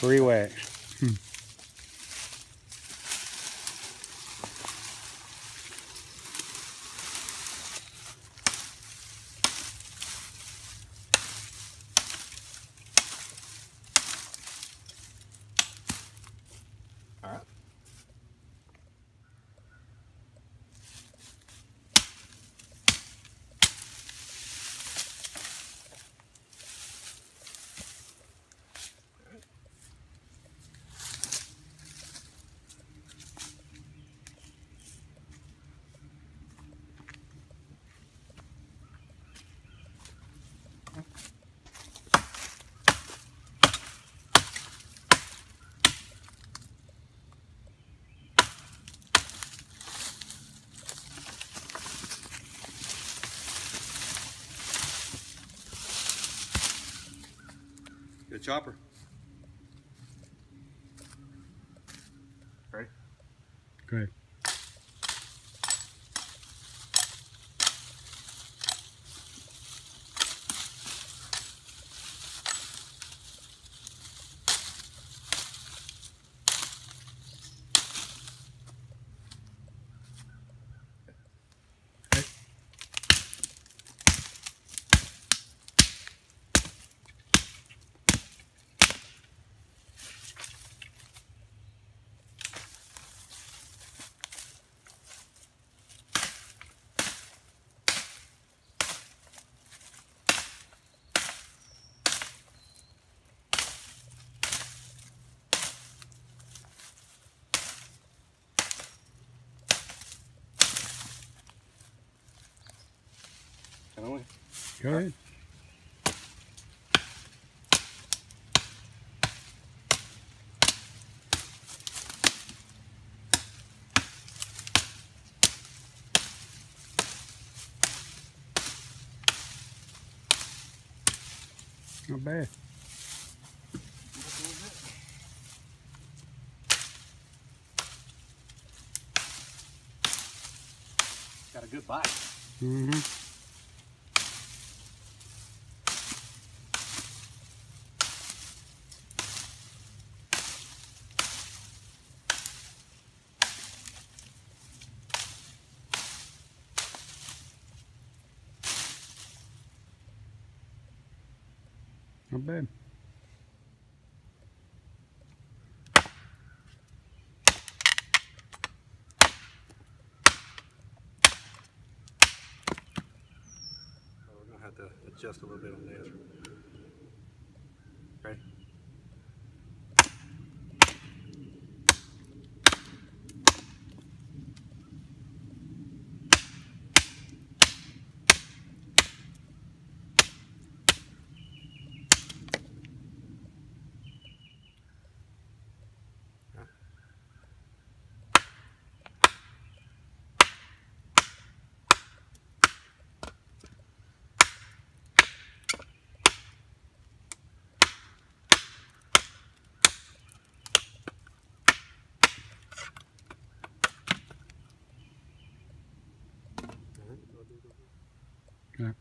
Pre-wax. All right. Good chopper. Ready? Good. Can I win? Go ahead. Not bad. Got a good bite. Mm-hmm. Not bad. We're gonna have to adjust a little bit on this. Ready? Yeah.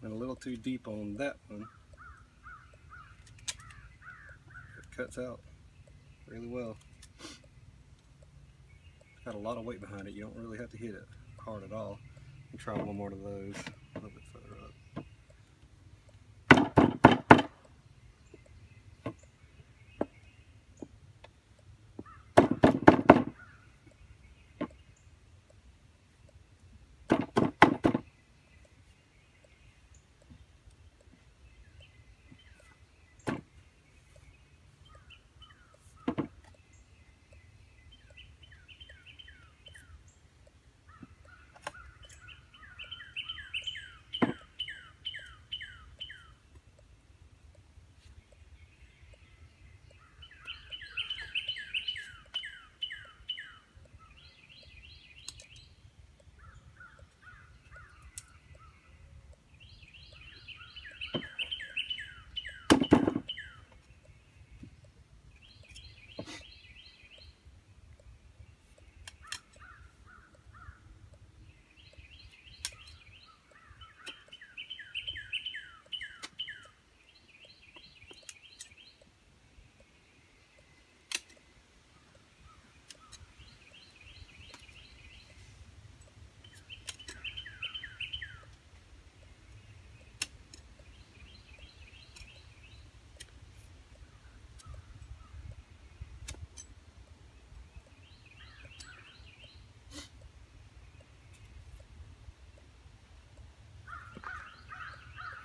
Went a little too deep on that one. It cuts out really well. It's got a lot of weight behind it. You don't really have to hit it hard at all. Try one more of those a little bit further up.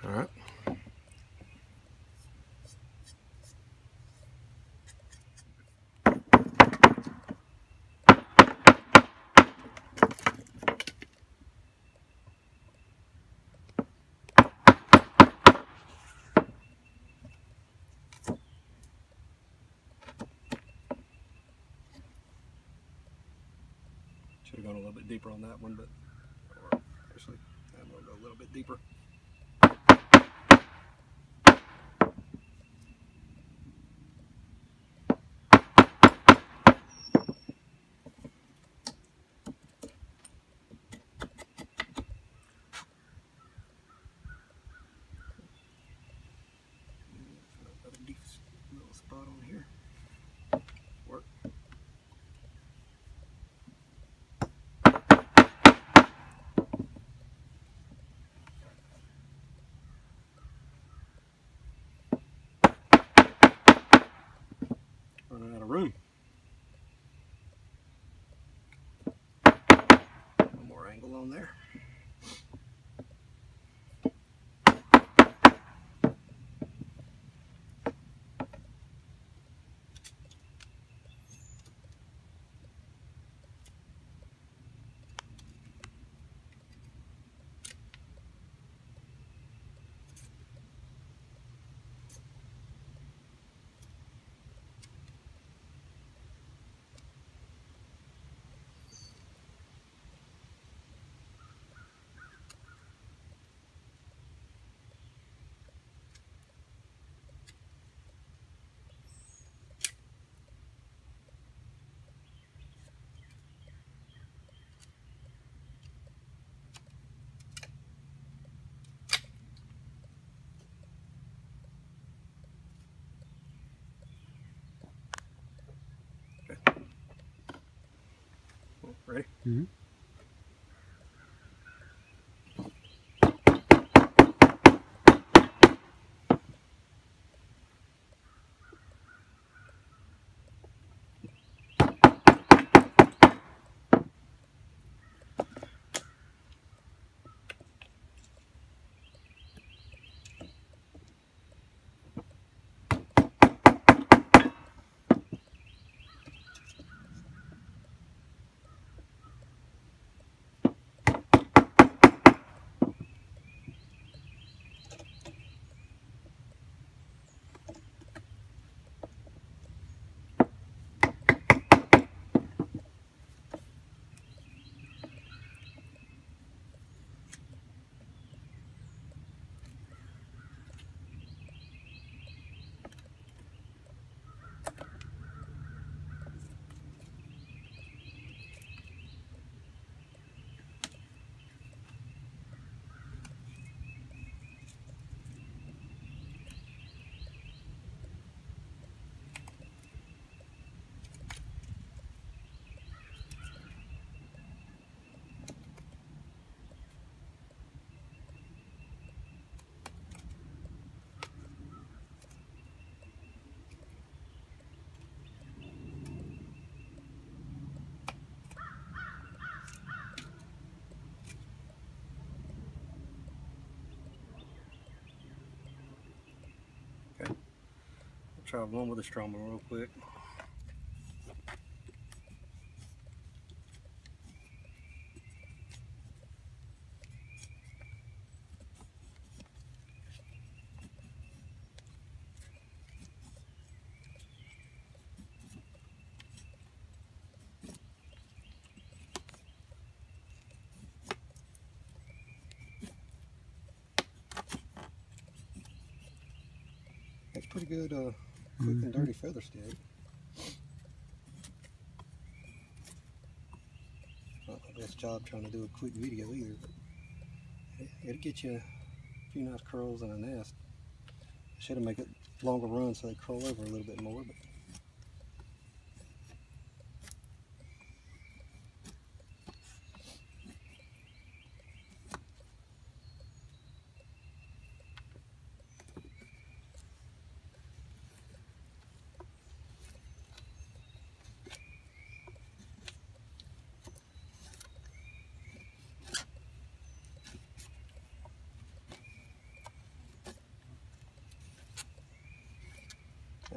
All right. Should have gone a little bit deeper on that one, but actually, I'm going to go a little bit deeper. Another deep little spot on here. Work. Running out of room. One more angle on there. Ready? Mm-hmm. try one with a strong one real quick. That's pretty good quick and dirty feather stick. Not my best job trying to do a quick video either, but it'll get you a few nice curls and a nest. I should have made it longer run so they curl over a little bit more, but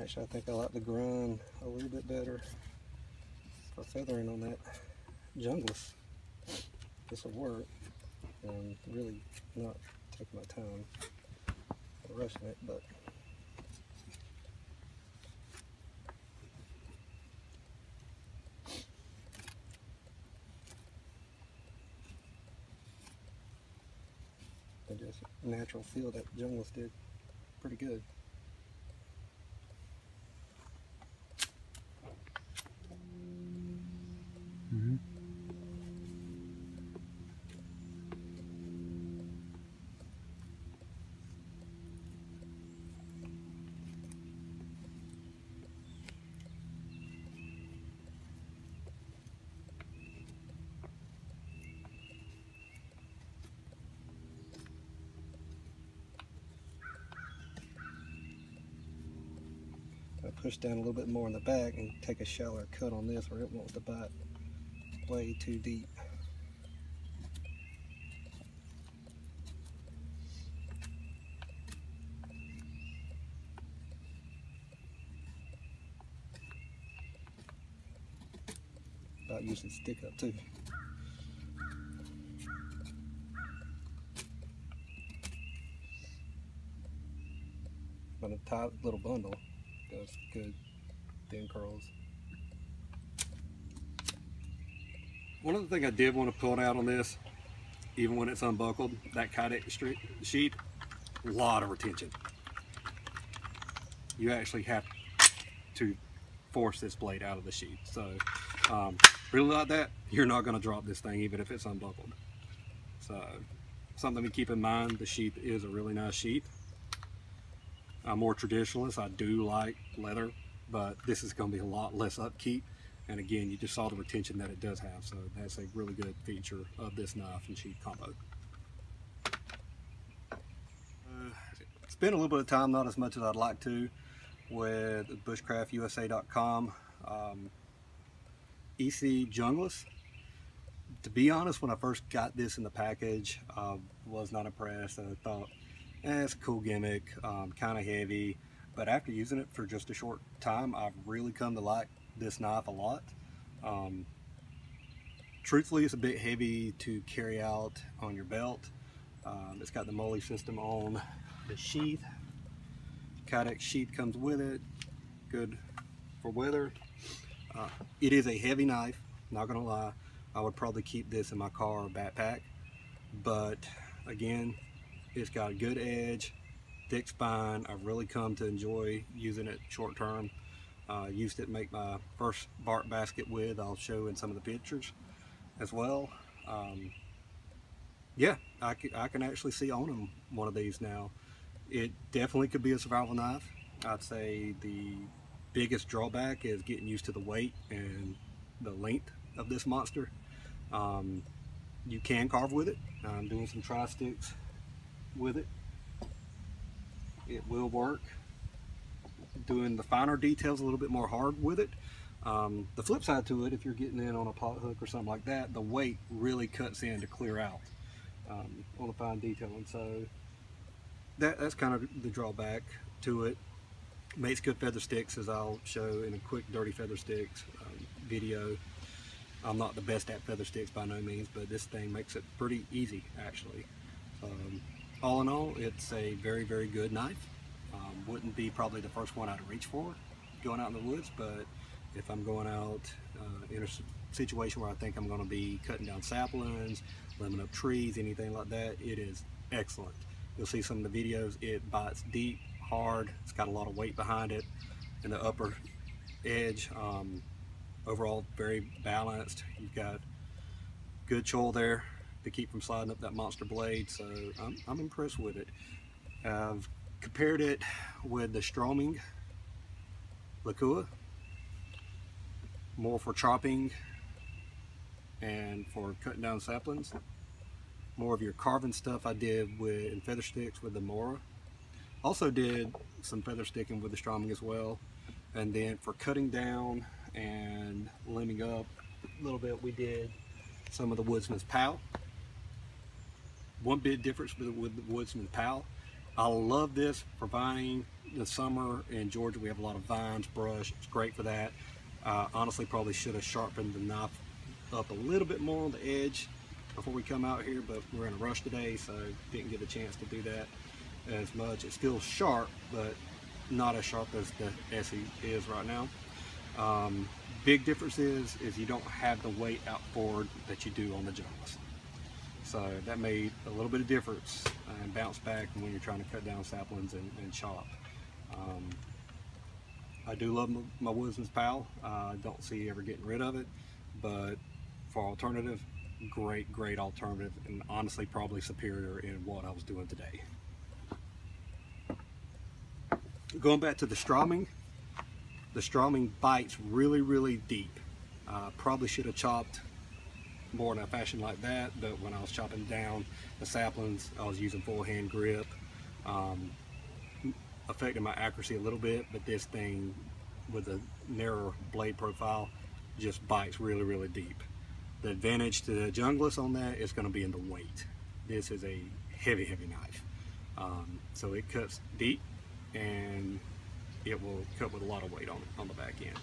actually I think I like the grind a little bit better for feathering on that Junglas. This will work, and really not taking my time or rushing it, but I just natural feel that Junglas did pretty good. I push down a little bit more in the back and take a shallower cut on this, or it wants to bite way too deep. About usually stick up too. But a tight little bundle does good thin curls. One other thing I did want to point out on this, even when it's unbuckled, that Kydex sheet, a lot of retention. You actually have to force this blade out of the sheet. So really like that, you're not going to drop this thing even if it's unbuckled. So something to keep in mind, the sheath is a really nice sheath. I'm more traditionalist, I do like leather, but this is going to be a lot less upkeep. And again, you just saw the retention that it does have, so that's a really good feature of this knife and sheath combo. Spent a little bit of time, not as much as I'd like to, with bushcraftusa.com. Esee Junglas. To be honest, when I first got this in the package, I was not impressed. I thought, it's a cool gimmick, kind of heavy, but after using it for just a short time, I've really come to like this knife a lot. Truthfully, it's a bit heavy to carry out on your belt. It's got the MOLLE system on the sheath. Kydex sheath comes with it, good for weather. It is a heavy knife, not gonna lie. I would probably keep this in my car or backpack, but again, it's got a good edge, thick spine. I've really come to enjoy using it short term. Used it to make my first bark basket with. I'll show in some of the pictures as well. Yeah, I can actually see owning one of these now. It definitely could be a survival knife. I'd say the biggest drawback is getting used to the weight and the length of this monster. You can carve with it. I'm doing some tri-sticks with it. It will work. Doing the finer details a little bit more hard with it. The flip side to it, if you're getting in on a pot hook or something like that, the weight really cuts in to clear out on the fine detailing. So that's kind of the drawback to it. Makes good feather sticks, as I'll show in a quick dirty feather sticks video. I'm not the best at feather sticks by no means, but this thing makes it pretty easy actually. All in all, it's a very, very good knife. Wouldn't be probably the first one I'd reach for going out in the woods, but if I'm going out in a situation where I think I'm going to be cutting down saplings, limbing up trees, anything like that, it is excellent. You'll see some of the videos, it bites deep, hard, it's got a lot of weight behind it in the upper edge. Overall very balanced. You've got good choil there to keep from sliding up that monster blade, so I'm impressed with it. I've compared it with the Stroming Lakua, more for chopping and for cutting down saplings. More of your carving stuff I did with in feather sticks with the Mora. Also did some feather sticking with the Stroming as well. And then for cutting down and limbing up a little bit, we did some of the Woodsman's Pal. One big difference with the Woodsman's Pal, I love this for vining. In the summer in Georgia we have a lot of vines, brush, it's great for that. Honestly probably should have sharpened the knife up a little bit more on the edge before we come out here, but we're in a rush today, so didn't get a chance to do that as much. It's still sharp, but not as sharp as the Esee is right now. Big difference is you don't have the weight out forward that you do on the Junglas. So that made a little bit of difference and bounce back when you're trying to cut down saplings and chop. I do love my Woodsman's Pal. I don't see ever getting rid of it, but for alternative, great alternative, and honestly probably superior in what I was doing today. Going back to the Stroming bites really deep. Probably should have chopped more in a fashion like that, but when I was chopping down the saplings, I was using full hand grip, affecting my accuracy a little bit, but this thing with a narrower blade profile just bites really deep. The advantage to the Junglas on that is going to be in the weight. This is a heavy knife, so it cuts deep and it will cut with a lot of weight on the back end.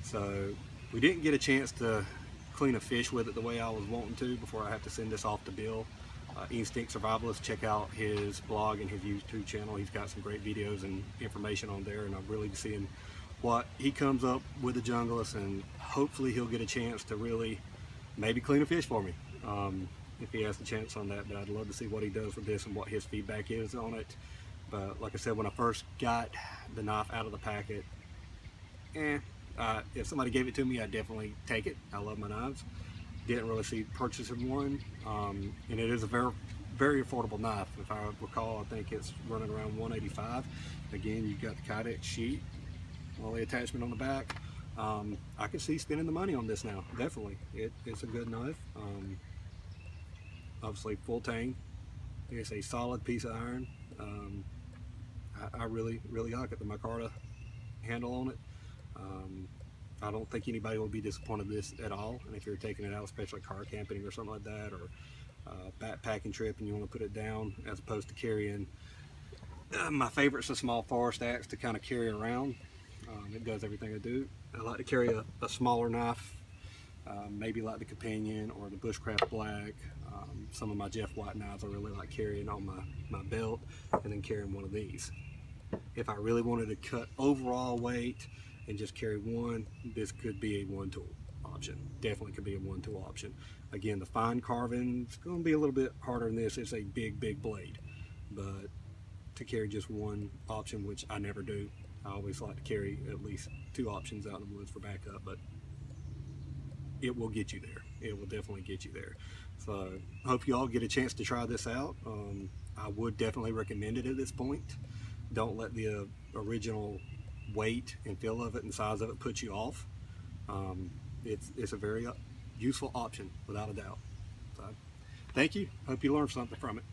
So we didn't get a chance to clean a fish with it the way I was wanting to before I have to send this off to Bill. Instinct Survivalist, check out his blog and his YouTube channel. He's got some great videos and information on there, and I'm really seeing what he comes up with the Junglas, and hopefully he'll get a chance to really maybe clean a fish for me if he has the chance on that. But I'd love to see what he does with this and what his feedback is on it. But like I said, when I first got the knife out of the packet, if somebody gave it to me, I'd definitely take it. I love my knives. Didn't really see purchasing one, and it is a very affordable knife. If I recall, I think it's running around $185. Again, you've got the Kydex sheet, all the attachment on the back. I can see spending the money on this now. Definitely, it's a good knife. Obviously, full tang. It's a solid piece of iron. I really like it. The micarta handle on it. I don't think anybody will be disappointed with this at all. And if you're taking it out, especially car camping or something like that, or backpacking trip, and you want to put it down as opposed to carrying, my favorite's a small forest axe to kind of carry around. It does everything I do. I like to carry a smaller knife, maybe like the Companion or the Bushcraft Black. Some of my Jeff White knives I really like carrying on my belt, and then carrying one of these. If I really wanted to cut overall weight and just carry one, this could be a one-tool option. Definitely could be a one-tool option. Again, the fine carving is going to be a little bit harder than this. It's a big blade, but to carry just one option, which I never do. I always like to carry at least two options out in the woods for backup, but it will get you there. It will definitely get you there. So I hope you all get a chance to try this out. I would definitely recommend it at this point. Don't let the original weight and feel of it and size of it put you off. It's a very useful option without a doubt. So thank you. Hope you learned something from it.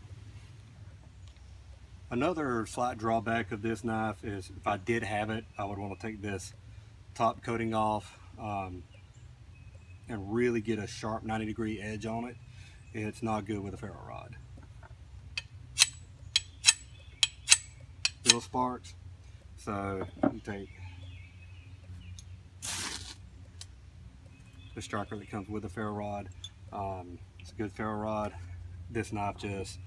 Another slight drawback of this knife is if I did have it, I would want to take this top coating off and really get a sharp 90-degree edge on it. It's not good with a ferro rod. Little sparks. So you take the striker that comes with the ferro rod. It's a good ferro rod. This knife just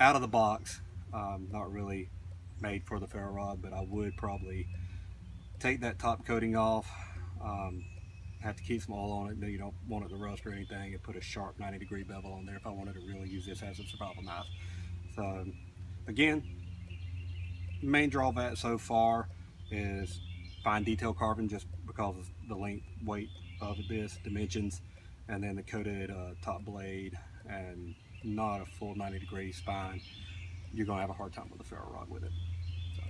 out of the box, not really made for the ferro rod, but I would probably take that top coating off. Have to keep some oil on it. No, you don't want it to rust or anything, and put a sharp 90-degree bevel on there if I wanted to really use this as a survival knife. So again, main drawback so far is fine detail carving, just because of the length, weight of this, dimensions, and then the coated top blade and not a full 90-degree spine. You're gonna have a hard time with a ferro rod with it. So,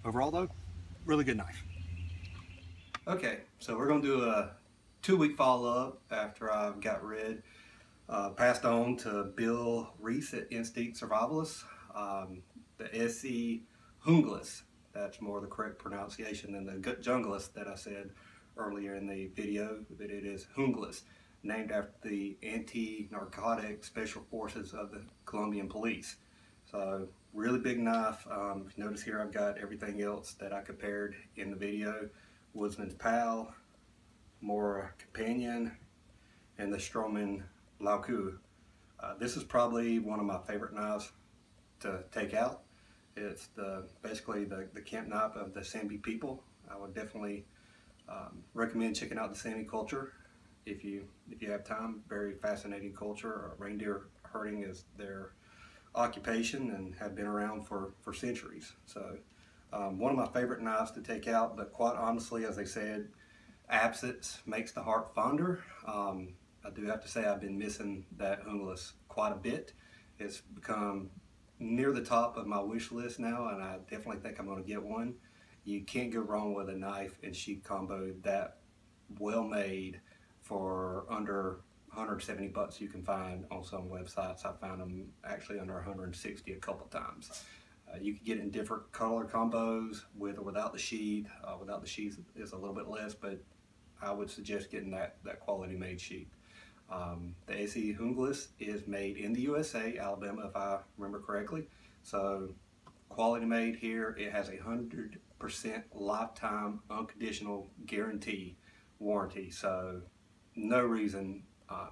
overall though, really good knife. Okay, so we're gonna do a 2-week follow-up after I've got rid, passed on to Bill Reese at Instinct Survivalist, the Esee Junglas. That's more the correct pronunciation than the Junglas that I said earlier in the video, that it is Junglas, named after the anti-narcotic special forces of the Colombian police. So really big knife. If you notice here, I've got everything else that I compared in the video: Woodsman's Pal, Mora Companion, and the Stroman Lauku. This is probably one of my favorite knives to take out. It's basically the camp knife of the Sambi people. I would definitely recommend checking out the Sambi culture if you have time. Very fascinating culture. Reindeer herding is their occupation and have been around for centuries. So one of my favorite knives to take out, but quite honestly, as they said, absence makes the heart fonder. I do have to say I've been missing that Junglas quite a bit. It's become near the top of my wish list now, and I definitely think I'm going to get one. You can't go wrong with a knife and sheath combo that well made for under 170 bucks. You can find on some websites. I found them actually under 160 a couple times. You can get it in different color combos with or without the sheath. Without the sheath is a little bit less, but I would suggest getting that quality made sheath. The Esee Junglas is made in the USA, Alabama, if I remember correctly. So quality made here. It has 100% lifetime unconditional guarantee warranty. So no reason,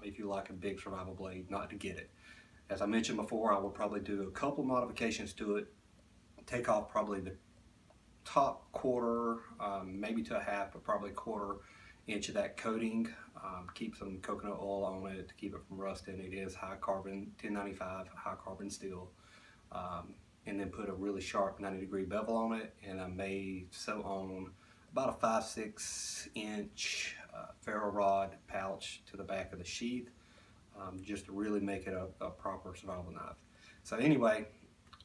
if you like a big survival blade, not to get it. As I mentioned before, I will probably do a couple modifications to it. Take off probably the top quarter, maybe to a half, but probably 1/4 inch of that coating. Keep some coconut oil on it to keep it from rusting. It is high carbon, 1095 high carbon steel. And then put a really sharp 90-degree bevel on it, and I may sew on about a 5-6 inch ferro rod pouch to the back of the sheath, just to really make it a proper survival knife. So anyway,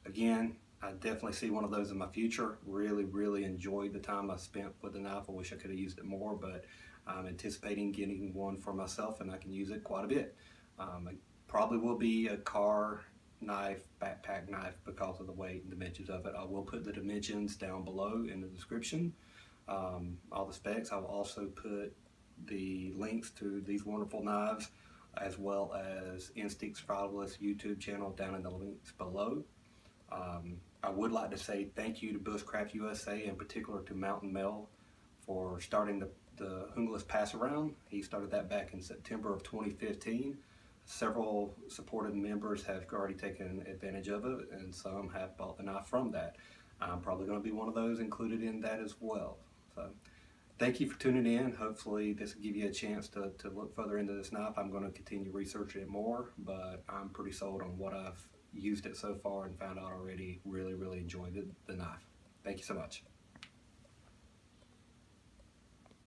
again, I definitely see one of those in my future. Really enjoyed the time I spent with the knife. I wish I could have used it more, but I'm anticipating getting one for myself, and I can use it quite a bit. It probably will be a car knife, backpack knife, because of the weight and dimensions of it. I will put the dimensions down below in the description, all the specs. I will also put the links to these wonderful knives, as well as Instinct Survivalist YouTube channel, down in the links below. I would like to say thank you to Bushcraft USA, in particular to Mountain Mel, for starting the Junglas Pass Around. He started that back in September of 2015. Several supported members have already taken advantage of it, and some have bought the knife from that. I'm probably going to be one of those included in that as well. So thank you for tuning in. Hopefully this will give you a chance to look further into this knife. I'm going to continue researching it more, but I'm pretty sold on what I've used it so far and found out already. Really enjoyed the knife. Thank you so much.